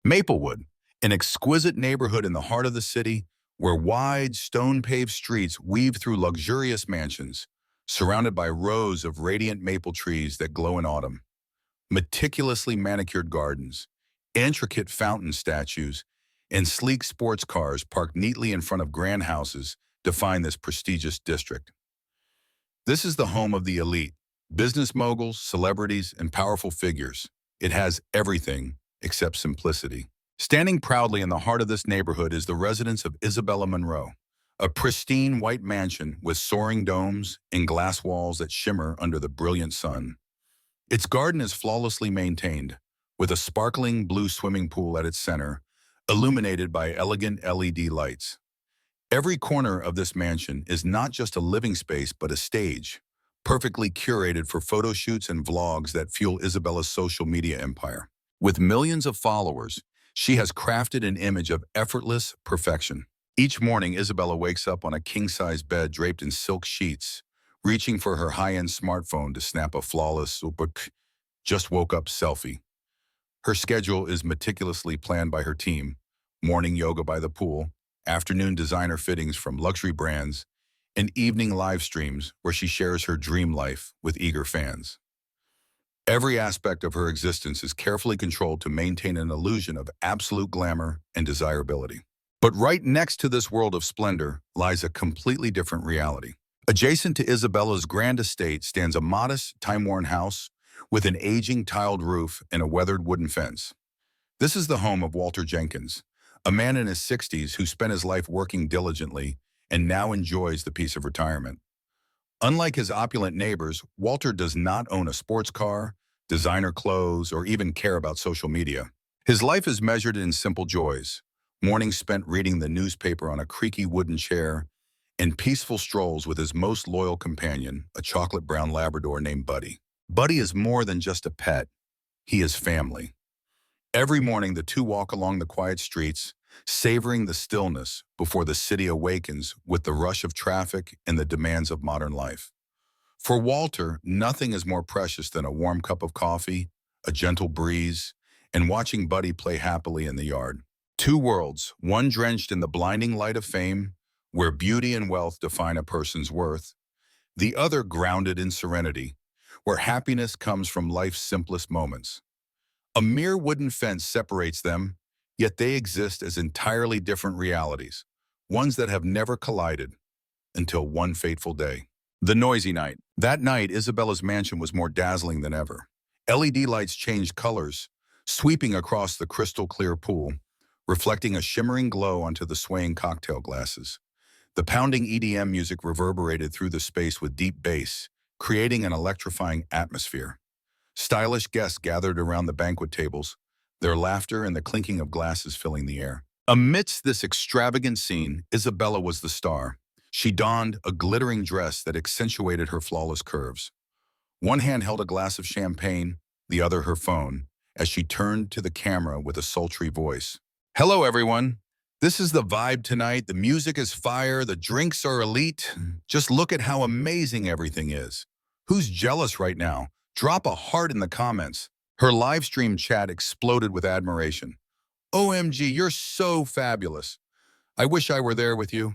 Maplewood, an exquisite neighborhood in the heart of the city where wide, stone-paved streets weave through luxurious mansions, surrounded by rows of radiant maple trees that glow in autumn. Meticulously manicured gardens, intricate fountain statues, and sleek sports cars parked neatly in front of grand houses define this prestigious district. This is the home of the elite, business moguls, celebrities, and powerful figures. It has everything except simplicity. Standing proudly in the heart of this neighborhood is the residence of Isabella Monroe, a pristine white mansion with soaring domes and glass walls that shimmer under the brilliant sun. Its garden is flawlessly maintained, with a sparkling blue swimming pool at its center, illuminated by elegant LED lights. Every corner of this mansion is not just a living space but a stage, perfectly curated for photo shoots and vlogs that fuel Isabella's social media empire. With millions of followers, she has crafted an image of effortless perfection. Each morning, Isabella wakes up on a king-size bed draped in silk sheets, reaching for her high-end smartphone to snap a flawless just woke up selfie. Her schedule is meticulously planned by her team: morning yoga by the pool, afternoon designer fittings from luxury brands, and evening live streams where she shares her dream life with eager fans. Every aspect of her existence is carefully controlled to maintain an illusion of absolute glamour and desirability. But right next to this world of splendor lies a completely different reality. Adjacent to Isabella's grand estate stands a modest, time-worn house with an aging tiled roof and a weathered wooden fence. This is the home of Walter Jenkins, a man in his 60s who spent his life working diligently and now enjoys the peace of retirement. Unlike his opulent neighbors, Walter does not own a sports car, designer clothes, or even care about social media. His life is measured in simple joys: mornings spent reading the newspaper on a creaky wooden chair, and peaceful strolls with his most loyal companion, a chocolate-brown Labrador named Buddy. Buddy is more than just a pet. He is family. Every morning, the two walk along the quiet streets, savoring the stillness before the city awakens with the rush of traffic and the demands of modern life. For Walter, nothing is more precious than a warm cup of coffee, a gentle breeze, and watching Buddy play happily in the yard. Two worlds, one drenched in the blinding light of fame, where beauty and wealth define a person's worth, the other grounded in serenity, where happiness comes from life's simplest moments. A mere wooden fence separates them, yet they exist as entirely different realities, ones that have never collided until one fateful day. The noisy night. That night, Isabella's mansion was more dazzling than ever. LED lights changed colors, sweeping across the crystal-clear pool, reflecting a shimmering glow onto the swaying cocktail glasses. The pounding EDM music reverberated through the space with deep bass, creating an electrifying atmosphere. Stylish guests gathered around the banquet tables, their laughter and the clinking of glasses filling the air. Amidst this extravagant scene, Isabella was the star. She donned a glittering dress that accentuated her flawless curves. One hand held a glass of champagne, the other her phone, as she turned to the camera with a sultry voice. "Hello, everyone. This is the vibe tonight. The music is fire. The drinks are elite. Just look at how amazing everything is. Who's jealous right now? Drop a heart in the comments." Her live stream chat exploded with admiration. "OMG, you're so fabulous. I wish I were there with you.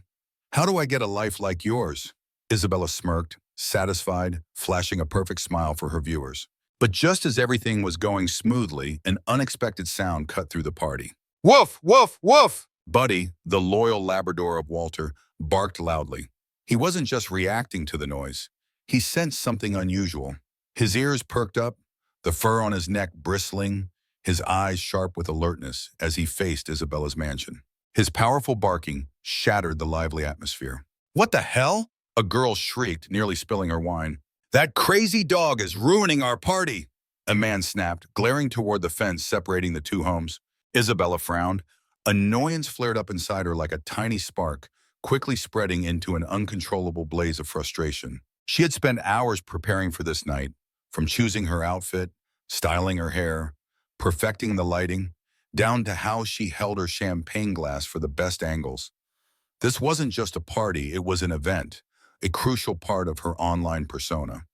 How do I get a life like yours?" Isabella smirked, satisfied, flashing a perfect smile for her viewers. But just as everything was going smoothly, an unexpected sound cut through the party. "Woof, woof, woof!" Buddy, the loyal Labrador of Walter, barked loudly. He wasn't just reacting to the noise. He sensed something unusual. His ears perked up, the fur on his neck bristling, his eyes sharp with alertness as he faced Isabella's mansion. His powerful barking shattered the lively atmosphere. "What the hell?" a girl shrieked, nearly spilling her wine. "That crazy dog is ruining our party!" a man snapped, glaring toward the fence separating the two homes. Isabella frowned. Annoyance flared up inside her like a tiny spark, quickly spreading into an uncontrollable blaze of frustration. She had spent hours preparing for this night, from choosing her outfit, styling her hair, perfecting the lighting, down to how she held her champagne glass for the best angles. This wasn't just a party, it was an event, a crucial part of her online persona.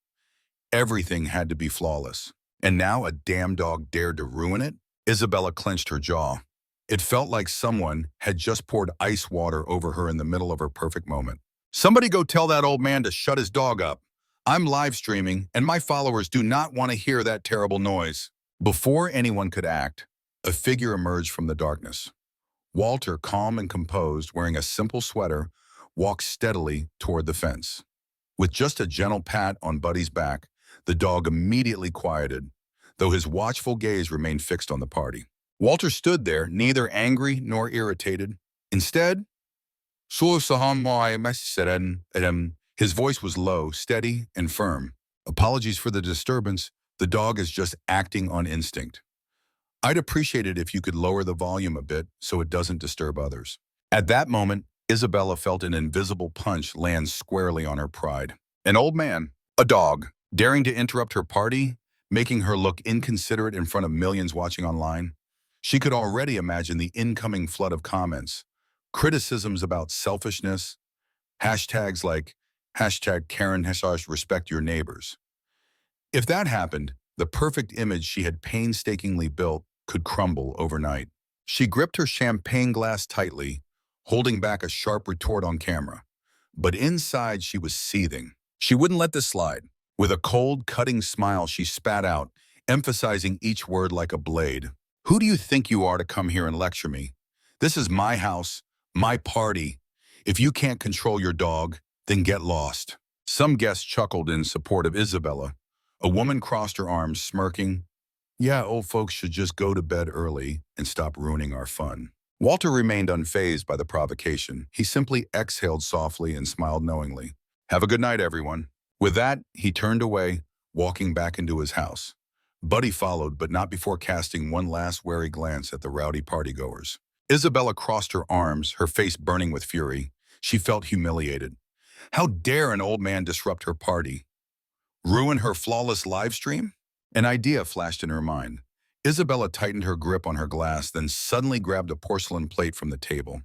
Everything had to be flawless. And now a damn dog dared to ruin it? Isabella clenched her jaw. It felt like someone had just poured ice water over her in the middle of her perfect moment. Somebody go tell that old man to shut his dog up. I'm live streaming, and my followers do not want to hear that terrible noise. Before anyone could act, a figure emerged from the darkness. Walter, calm and composed, wearing a simple sweater, walked steadily toward the fence. With just a gentle pat on Buddy's back, the dog immediately quieted, though his watchful gaze remained fixed on the party. Walter stood there, neither angry nor irritated. Instead, his voice was low, steady, and firm. Apologies for the disturbance. The dog is just acting on instinct. I'd appreciate it if you could lower the volume a bit so it doesn't disturb others. At that moment, Isabella felt an invisible punch land squarely on her pride. An old man, a dog, daring to interrupt her party, making her look inconsiderate in front of millions watching online. She could already imagine the incoming flood of comments, criticisms about selfishness, hashtags like #Karen respect your neighbors. If that happened, the perfect image she had painstakingly built could crumble overnight. She gripped her champagne glass tightly, holding back a sharp retort on camera. But inside she was seething. She wouldn't let this slide. With a cold, cutting smile, she spat out, emphasizing each word like a blade. Who do you think you are to come here and lecture me? This is my house, my party. If you can't control your dog, then get lost. Some guests chuckled in support of Isabella. A woman crossed her arms, smirking. Yeah, old folks should just go to bed early and stop ruining our fun. Walter remained unfazed by the provocation. He simply exhaled softly and smiled knowingly. Have a good night, everyone. With that, he turned away, walking back into his house. Buddy followed, but not before casting one last wary glance at the rowdy partygoers. Isabella crossed her arms, her face burning with fury. She felt humiliated. How dare an old man disrupt her party? Ruin her flawless live stream? An idea flashed in her mind. Isabella tightened her grip on her glass, then suddenly grabbed a porcelain plate from the table.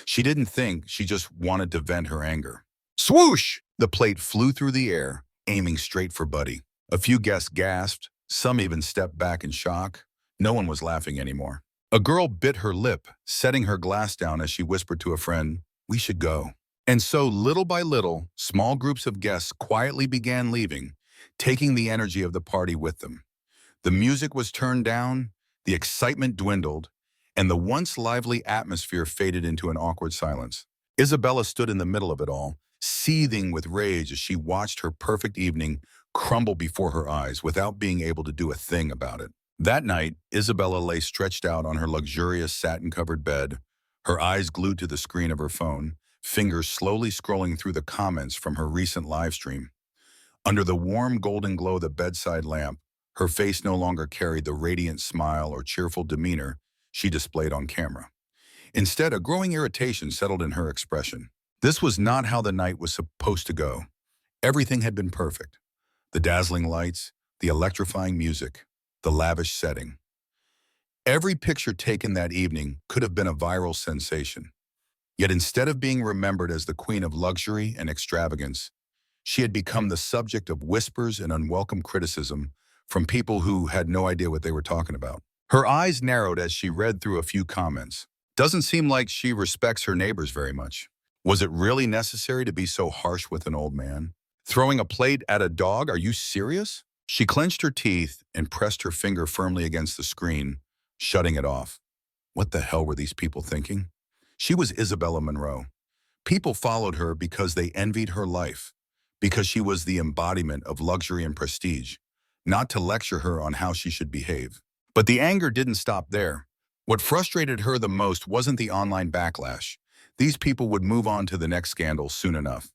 She didn't think, she just wanted to vent her anger. Swoosh! The plate flew through the air, aiming straight for Buddy. A few guests gasped, some even stepped back in shock. No one was laughing anymore. A girl bit her lip, setting her glass down as she whispered to a friend, "We should go." And so, little by little, small groups of guests quietly began leaving, taking the energy of the party with them. The music was turned down, the excitement dwindled, and the once lively atmosphere faded into an awkward silence. Isabella stood in the middle of it all, seething with rage as she watched her perfect evening crumble before her eyes without being able to do a thing about it. That night, Isabella lay stretched out on her luxurious satin-covered bed, her eyes glued to the screen of her phone, fingers slowly scrolling through the comments from her recent live stream. Under the warm golden glow of the bedside lamp, her face no longer carried the radiant smile or cheerful demeanor she displayed on camera. Instead, a growing irritation settled in her expression. This was not how the night was supposed to go. Everything had been perfect. The dazzling lights, the electrifying music, the lavish setting. Every picture taken that evening could have been a viral sensation. Yet instead of being remembered as the queen of luxury and extravagance, she had become the subject of whispers and unwelcome criticism from people who had no idea what they were talking about. Her eyes narrowed as she read through a few comments. Doesn't seem like she respects her neighbors very much. Was it really necessary to be so harsh with an old man? Throwing a plate at a dog? Are you serious? She clenched her teeth and pressed her finger firmly against the screen, shutting it off. What the hell were these people thinking? She was Isabella Monroe. People followed her because they envied her life, because she was the embodiment of luxury and prestige, not to lecture her on how she should behave. But the anger didn't stop there. What frustrated her the most wasn't the online backlash. These people would move on to the next scandal soon enough.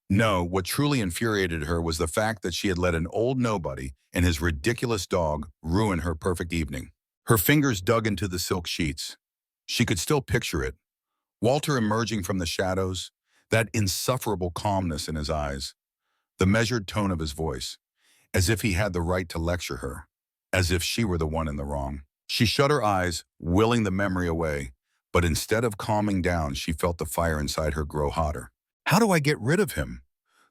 No, what truly infuriated her was the fact that she had let an old nobody and his ridiculous dog ruin her perfect evening. Her fingers dug into the silk sheets. She could still picture it. Walter emerging from the shadows, that insufferable calmness in his eyes, the measured tone of his voice, as if he had the right to lecture her, as if she were the one in the wrong. She shut her eyes, willing the memory away, but instead of calming down, she felt the fire inside her grow hotter. How do I get rid of him?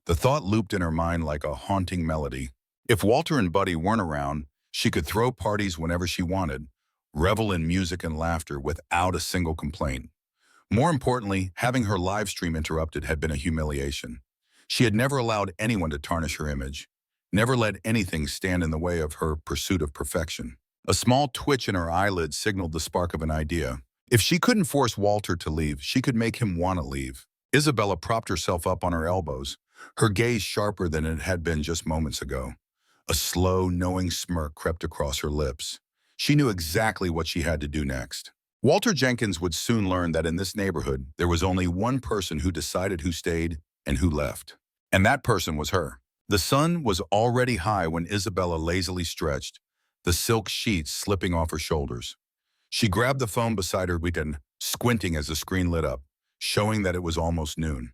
The thought looped in her mind like a haunting melody. If Walter and Buddy weren't around, she could throw parties whenever she wanted, revel in music and laughter without a single complaint. More importantly, having her live stream interrupted had been a humiliation. She had never allowed anyone to tarnish her image, never let anything stand in the way of her pursuit of perfection. A small twitch in her eyelids signaled the spark of an idea. If she couldn't force Walter to leave, she could make him want to leave. Isabella propped herself up on her elbows, her gaze sharper than it had been just moments ago. A slow, knowing smirk crept across her lips. She knew exactly what she had to do next. Walter Jenkins would soon learn that in this neighborhood, there was only one person who decided who stayed and who left. And that person was her. The sun was already high when Isabella lazily stretched, the silk sheets slipping off her shoulders. She grabbed the phone beside her weekend, squinting as the screen lit up, showing that it was almost noon.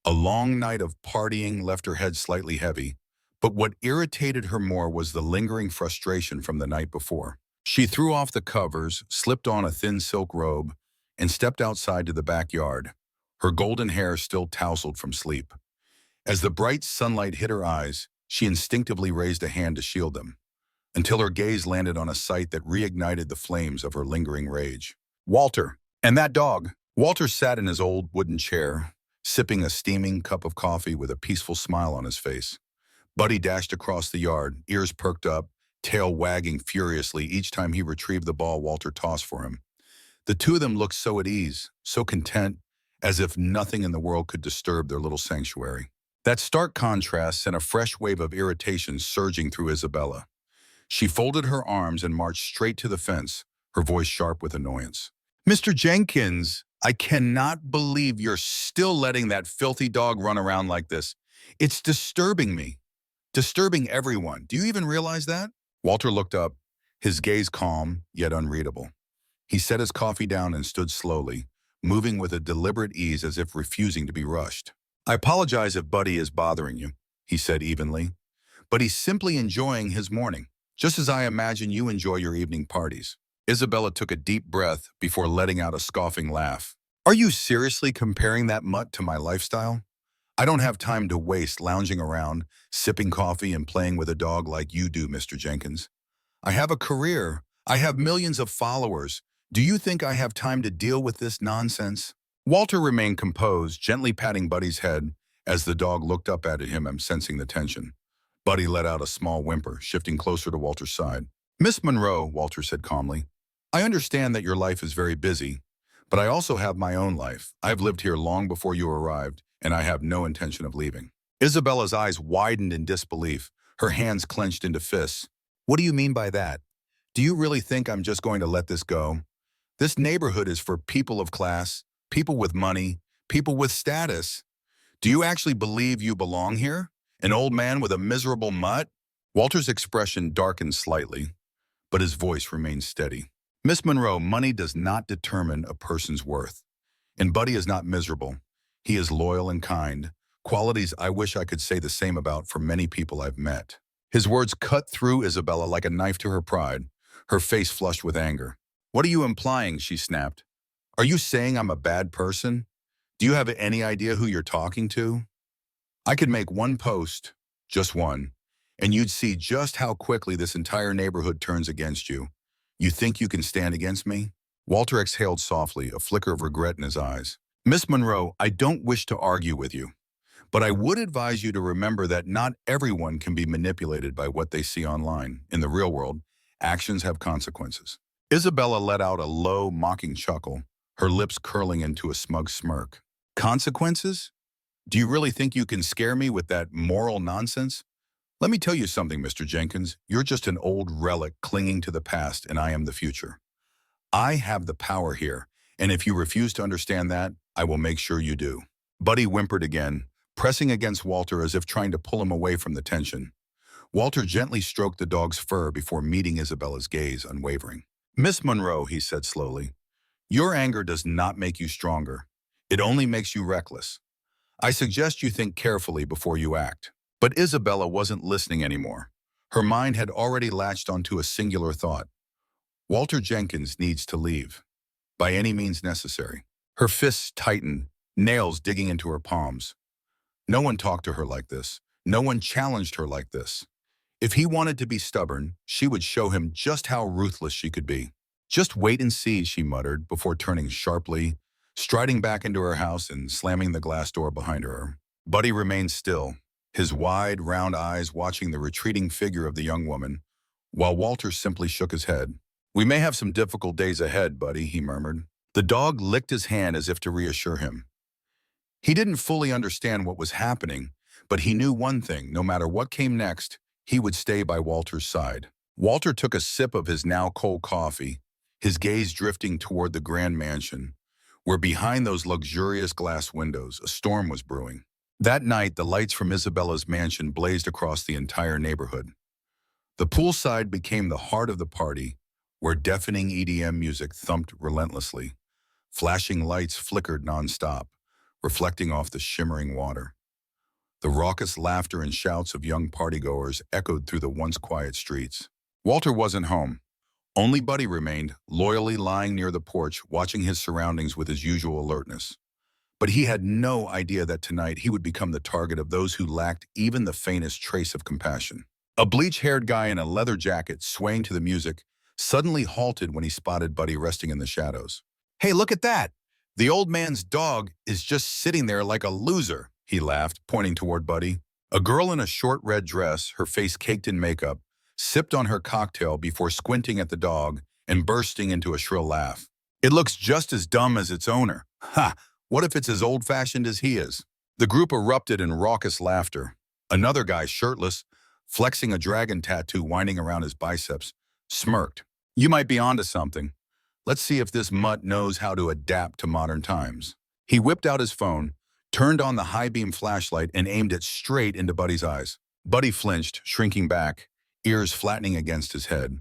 A long night of partying left her head slightly heavy, but what irritated her more was the lingering frustration from the night before. She threw off the covers, slipped on a thin silk robe, and stepped outside to the backyard, her golden hair still tousled from sleep. As the bright sunlight hit her eyes, she instinctively raised a hand to shield them, until her gaze landed on a sight that reignited the flames of her lingering rage. Walter, and that dog. Walter sat in his old wooden chair, sipping a steaming cup of coffee with a peaceful smile on his face. Buddy dashed across the yard, ears perked up, tail wagging furiously each time he retrieved the ball Walter tossed for him. The two of them looked so at ease, so content, as if nothing in the world could disturb their little sanctuary. That stark contrast sent a fresh wave of irritation surging through Isabella. She folded her arms and marched straight to the fence, her voice sharp with annoyance. "Mr. Jenkins, I cannot believe you're still letting that filthy dog run around like this. It's disturbing me. Disturbing everyone. Do you even realize that?" Walter looked up, his gaze calm, yet unreadable. He set his coffee down and stood slowly, moving with a deliberate ease as if refusing to be rushed. "I apologize if Buddy is bothering you," he said evenly, "but he's simply enjoying his morning, just as I imagine you enjoy your evening parties." Isabella took a deep breath before letting out a scoffing laugh. "Are you seriously comparing that mutt to my lifestyle? I don't have time to waste lounging around, sipping coffee and playing with a dog like you do, Mr. Jenkins. I have a career. I have millions of followers. Do you think I have time to deal with this nonsense?" Walter remained composed, gently patting Buddy's head as the dog looked up at him and sensing the tension. Buddy let out a small whimper, shifting closer to Walter's side. "Miss Monroe," Walter said calmly, "I understand that your life is very busy, but I also have my own life. I've lived here long before you arrived, and I have no intention of leaving." Isabella's eyes widened in disbelief, her hands clenched into fists. "What do you mean by that? Do you really think I'm just going to let this go? This neighborhood is for people of class, people with money, people with status. Do you actually believe you belong here? An old man with a miserable mutt?" Walter's expression darkened slightly, but his voice remained steady. "Miss Monroe, money does not determine a person's worth. And Buddy is not miserable. He is loyal and kind, qualities I wish I could say the same about for many people I've met." His words cut through Isabella like a knife to her pride, her face flushed with anger. "What are you implying?" she snapped. "Are you saying I'm a bad person? Do you have any idea who you're talking to? I could make one post, just one, and you'd see just how quickly this entire neighborhood turns against you. You think you can stand against me?" Walter exhaled softly, a flicker of regret in his eyes. "Miss Monroe, I don't wish to argue with you, but I would advise you to remember that not everyone can be manipulated by what they see online. In the real world, actions have consequences." Isabella let out a low, mocking chuckle, her lips curling into a smug smirk. "Consequences? Do you really think you can scare me with that moral nonsense? Let me tell you something, Mr. Jenkins. You're just an old relic clinging to the past, and I am the future. I have the power here, and if you refuse to understand that, I will make sure you do." Buddy whimpered again, pressing against Walter as if trying to pull him away from the tension. Walter gently stroked the dog's fur before meeting Isabella's gaze, unwavering. "Miss Monroe," he said slowly, "your anger does not make you stronger. It only makes you reckless. I suggest you think carefully before you act." But Isabella wasn't listening anymore. Her mind had already latched onto a singular thought. Walter Jenkins needs to leave, by any means necessary. Her fists tightened, nails digging into her palms. No one talked to her like this. No one challenged her like this. If he wanted to be stubborn, she would show him just how ruthless she could be. Just wait and see, she muttered before turning sharply, striding back into her house and slamming the glass door behind her. Buddy remained still, his wide, round eyes watching the retreating figure of the young woman, while Walter simply shook his head. "We may have some difficult days ahead, Buddy," he murmured. The dog licked his hand as if to reassure him. He didn't fully understand what was happening, but he knew one thing: no matter what came next, he would stay by Walter's side. Walter took a sip of his now cold coffee, his gaze drifting toward the grand mansion, where behind those luxurious glass windows, a storm was brewing. That night, the lights from Isabella's mansion blazed across the entire neighborhood. The poolside became the heart of the party, where deafening EDM music thumped relentlessly. Flashing lights flickered nonstop, reflecting off the shimmering water. The raucous laughter and shouts of young partygoers echoed through the once quiet streets. Walter wasn't home. Only Buddy remained, loyally lying near the porch, watching his surroundings with his usual alertness. But he had no idea that tonight he would become the target of those who lacked even the faintest trace of compassion. A bleach-haired guy in a leather jacket, swaying to the music, suddenly halted when he spotted Buddy resting in the shadows. "Hey, look at that! The old man's dog is just sitting there like a loser," he laughed, pointing toward Buddy. A girl in a short red dress, her face caked in makeup, sipped on her cocktail before squinting at the dog and bursting into a shrill laugh. "It looks just as dumb as its owner. Ha! What if it's as old-fashioned as he is?" The group erupted in raucous laughter. Another guy, shirtless, flexing a dragon tattoo winding around his biceps, smirked. "You might be onto something. Let's see if this mutt knows how to adapt to modern times." He whipped out his phone, turned on the high-beam flashlight, and aimed it straight into Buddy's eyes. Buddy flinched, shrinking back, ears flattening against his head.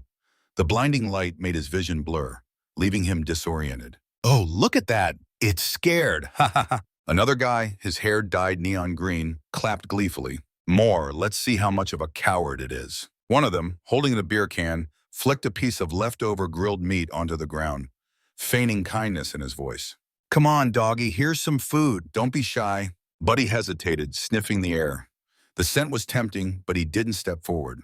The blinding light made his vision blur, leaving him disoriented. "Oh, look at that! It's scared! Ha ha ha!" Another guy, his hair dyed neon green, clapped gleefully. "More, let's see how much of a coward it is." One of them, holding the beer can, flicked a piece of leftover grilled meat onto the ground, feigning kindness in his voice. "Come on, doggy, here's some food. Don't be shy." Buddy hesitated, sniffing the air. The scent was tempting, but he didn't step forward.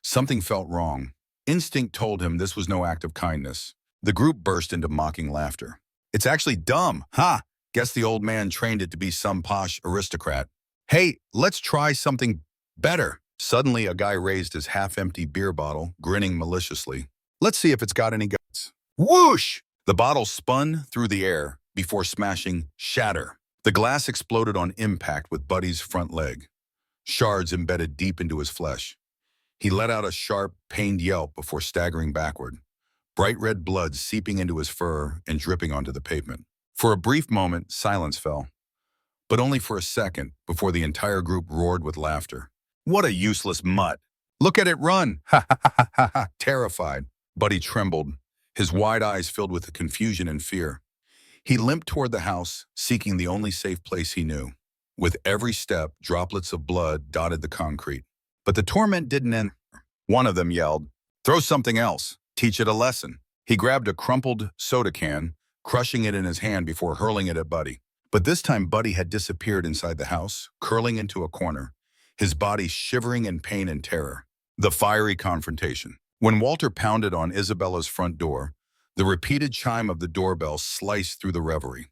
Something felt wrong. Instinct told him this was no act of kindness. The group burst into mocking laughter. "It's actually dumb. Ha! Guess the old man trained it to be some posh aristocrat. Hey, let's try something better." Suddenly, a guy raised his half-empty beer bottle, grinning maliciously. "Let's see if it's got any guts." Whoosh! The bottle spun through the air before smashing shatter. The glass exploded on impact with Buddy's front leg. Shards embedded deep into his flesh. He let out a sharp, pained yelp before staggering backward, bright red blood seeping into his fur and dripping onto the pavement. For a brief moment, silence fell, but only for a second before the entire group roared with laughter. "What a useless mutt! Look at it run! Ha ha ha ha ha ha!" Terrified, Buddy trembled, his wide eyes filled with confusion and fear. He limped toward the house, seeking the only safe place he knew. With every step, droplets of blood dotted the concrete. But the torment didn't end. One of them yelled, "Throw something else. Teach it a lesson." He grabbed a crumpled soda can, crushing it in his hand before hurling it at Buddy. But this time Buddy had disappeared inside the house, curling into a corner, his body shivering in pain and terror. The fiery confrontation. When Walter pounded on Isabella's front door, the repeated chime of the doorbell sliced through the reverie.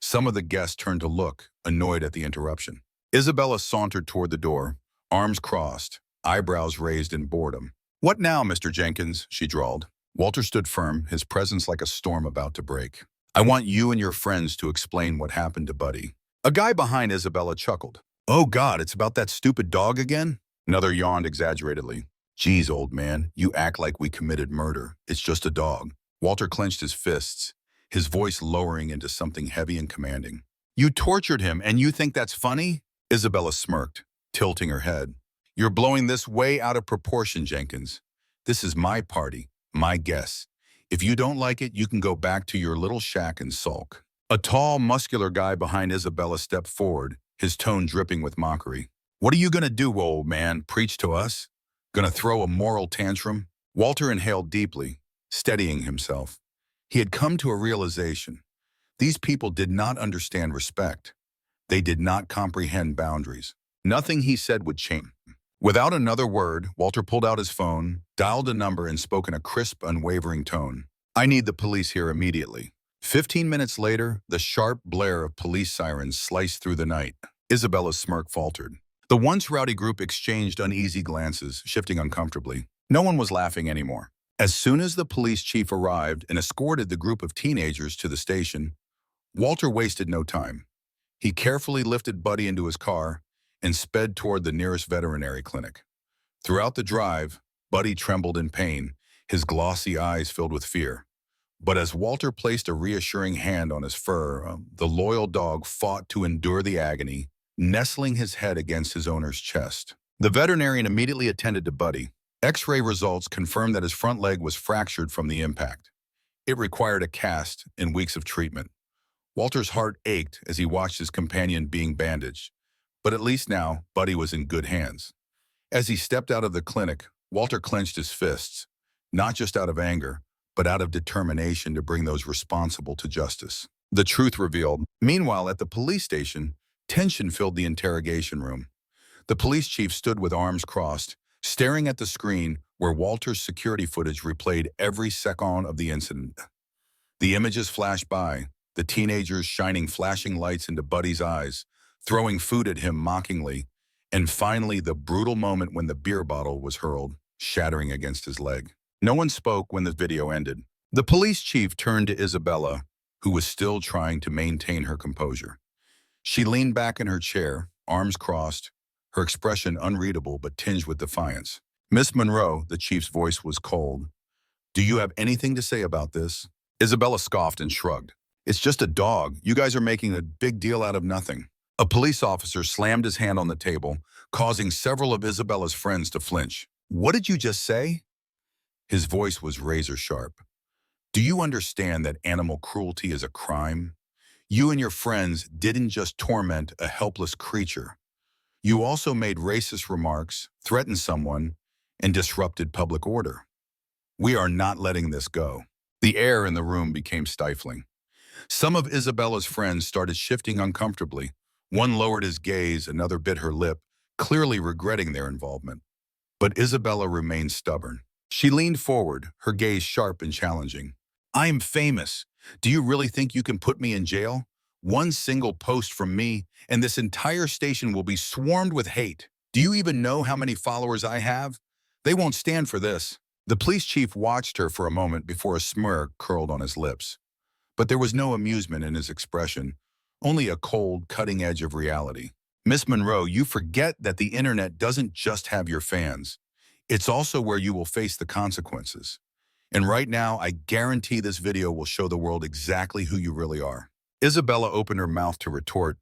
Some of the guests turned to look, annoyed at the interruption. Isabella sauntered toward the door, arms crossed, eyebrows raised in boredom. "What now, Mr. Jenkins?" she drawled. Walter stood firm, his presence like a storm about to break. "I want you and your friends to explain what happened to Buddy." A guy behind Isabella chuckled. "Oh God, it's about that stupid dog again?" Another yawned exaggeratedly. "Geez, old man, you act like we committed murder. It's just a dog." Walter clenched his fists, his voice lowering into something heavy and commanding. "You tortured him, and you think that's funny?" Isabella smirked, tilting her head. "You're blowing this way out of proportion, Jenkins. This is my party, my guests. If you don't like it, you can go back to your little shack and sulk." A tall, muscular guy behind Isabella stepped forward, his tone dripping with mockery. "What are you gonna do, old man? Preach to us? Gonna throw a moral tantrum?" Walter inhaled deeply, steadying himself. He had come to a realization. These people did not understand respect. They did not comprehend boundaries. Nothing he said would change. Without another word, Walter pulled out his phone, dialed a number, and spoke in a crisp, unwavering tone. I need the police here immediately. 15 minutes later, the sharp blare of police sirens sliced through the night. Isabella's smirk faltered. The once rowdy group exchanged uneasy glances, shifting uncomfortably. No one was laughing anymore. As soon as the police chief arrived and escorted the group of teenagers to the station, Walter wasted no time. He carefully lifted Buddy into his car and sped toward the nearest veterinary clinic. Throughout the drive, Buddy trembled in pain, his glossy eyes filled with fear. But as Walter placed a reassuring hand on his fur, the loyal dog fought to endure the agony, nestling his head against his owner's chest. The veterinarian immediately attended to Buddy. X-ray results confirmed that his front leg was fractured from the impact. It required a cast and weeks of treatment. Walter's heart ached as he watched his companion being bandaged, but at least now, Buddy was in good hands. As he stepped out of the clinic, Walter clenched his fists, not just out of anger, but out of determination to bring those responsible to justice. The truth revealed. Meanwhile, at the police station, tension filled the interrogation room. The police chief stood with arms crossed, staring at the screen where Walter's security footage replayed every second of the incident. The images flashed by, the teenagers shining flashing lights into Buddy's eyes, throwing food at him mockingly, and finally the brutal moment when the beer bottle was hurled, shattering against his leg. No one spoke when the video ended. The police chief turned to Isabella, who was still trying to maintain her composure. She leaned back in her chair, arms crossed, her expression unreadable but tinged with defiance. "Miss Monroe," the chief's voice was cold. "Do you have anything to say about this?" Isabella scoffed and shrugged. "It's just a dog. You guys are making a big deal out of nothing." A police officer slammed his hand on the table, causing several of Isabella's friends to flinch. "What did you just say?" His voice was razor sharp. "Do you understand that animal cruelty is a crime? You and your friends didn't just torment a helpless creature. You also made racist remarks, threatened someone, and disrupted public order. We are not letting this go." The air in the room became stifling. Some of Isabella's friends started shifting uncomfortably. One lowered his gaze, another bit her lip, clearly regretting their involvement. But Isabella remained stubborn. She leaned forward, her gaze sharp and challenging. "I am famous. Do you really think you can put me in jail? One single post from me, and this entire station will be swarmed with hate. Do you even know how many followers I have? They won't stand for this." The police chief watched her for a moment before a smirk curled on his lips. But there was no amusement in his expression, only a cold, cutting edge of reality. "Miss Monroe, you forget that the internet doesn't just have your fans. It's also where you will face the consequences. And right now, I guarantee this video will show the world exactly who you really are." Isabella opened her mouth to retort,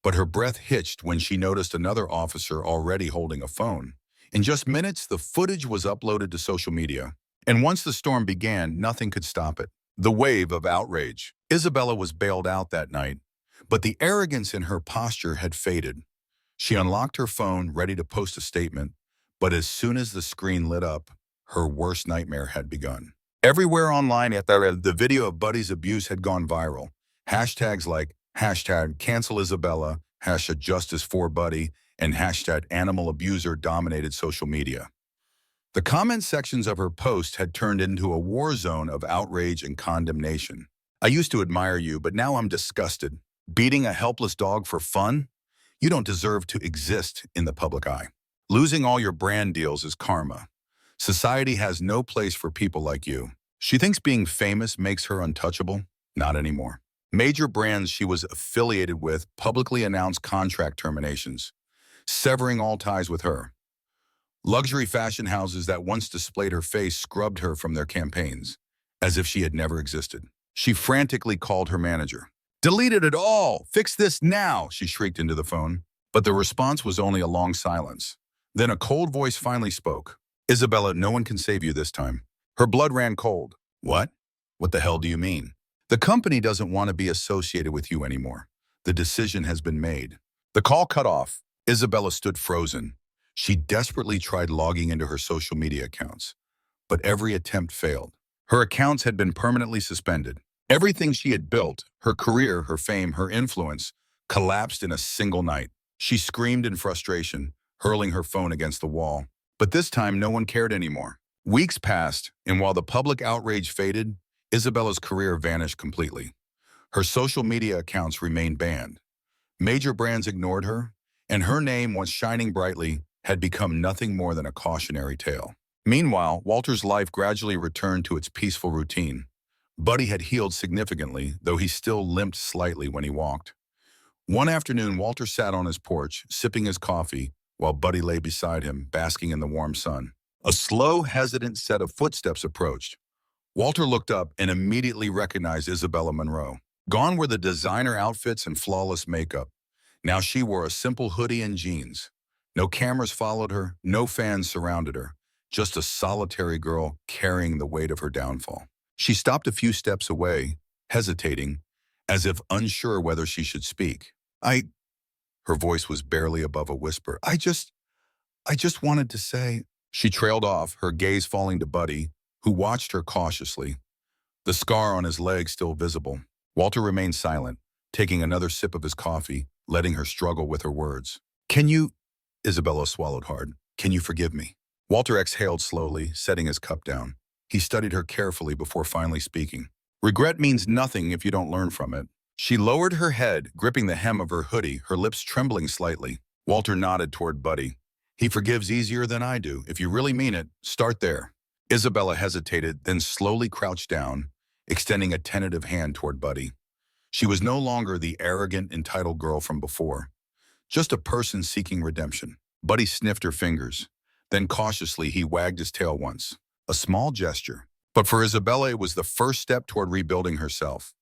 but her breath hitched when she noticed another officer already holding a phone. In just minutes, the footage was uploaded to social media. And once the storm began, nothing could stop it. The wave of outrage. Isabella was bailed out that night, but the arrogance in her posture had faded. She unlocked her phone, ready to post a statement, but as soon as the screen lit up, her worst nightmare had begun. Everywhere online, the video of Buddy's abuse had gone viral. Hashtags like #CancelIsabella, #JusticeForBuddy, and #AnimalAbuser dominated social media. The comment sections of her post had turned into a war zone of outrage and condemnation. "I used to admire you, but now I'm disgusted. Beating a helpless dog for fun? You don't deserve to exist in the public eye. Losing all your brand deals is karma. Society has no place for people like you." She thinks being famous makes her untouchable? Not anymore. Major brands she was affiliated with publicly announced contract terminations, severing all ties with her. Luxury fashion houses that once displayed her face scrubbed her from their campaigns, as if she had never existed. She frantically called her manager. "Delete it all! Fix this now!" she shrieked into the phone. But the response was only a long silence. Then a cold voice finally spoke. "Isabella, no one can save you this time." Her blood ran cold. "What? What the hell do you mean?" "The company doesn't want to be associated with you anymore. The decision has been made." The call cut off. Isabella stood frozen. She desperately tried logging into her social media accounts, but every attempt failed. Her accounts had been permanently suspended. Everything she had built, her career, her fame, her influence, collapsed in a single night. She screamed in frustration, hurling her phone against the wall. But this time, no one cared anymore. Weeks passed, and while the public outrage faded, Isabella's career vanished completely. Her social media accounts remained banned. Major brands ignored her, and her name, once shining brightly, had become nothing more than a cautionary tale. Meanwhile, Walter's life gradually returned to its peaceful routine. Buddy had healed significantly, though he still limped slightly when he walked. One afternoon, Walter sat on his porch, sipping his coffee, while Buddy lay beside him, basking in the warm sun. A slow, hesitant set of footsteps approached. Walter looked up and immediately recognized Isabella Monroe. Gone were the designer outfits and flawless makeup. Now she wore a simple hoodie and jeans. No cameras followed her, no fans surrounded her, just a solitary girl carrying the weight of her downfall. She stopped a few steps away, hesitating, as if unsure whether she should speak. Her voice was barely above a whisper. I just wanted to say. She trailed off, her gaze falling to Buddy, who watched her cautiously, the scar on his leg still visible. Walter remained silent, taking another sip of his coffee, letting her struggle with her words. Can you? Isabella swallowed hard. Can you forgive me? Walter exhaled slowly, setting his cup down. He studied her carefully before finally speaking. Regret means nothing if you don't learn from it. She lowered her head, gripping the hem of her hoodie, her lips trembling slightly. Walter nodded toward Buddy. He forgives easier than I do. If you really mean it, start there. Isabella hesitated, then slowly crouched down, extending a tentative hand toward Buddy. She was no longer the arrogant, entitled girl from before, just a person seeking redemption. Buddy sniffed her fingers. Then cautiously, he wagged his tail once. A small gesture. But for Isabella, it was the first step toward rebuilding herself.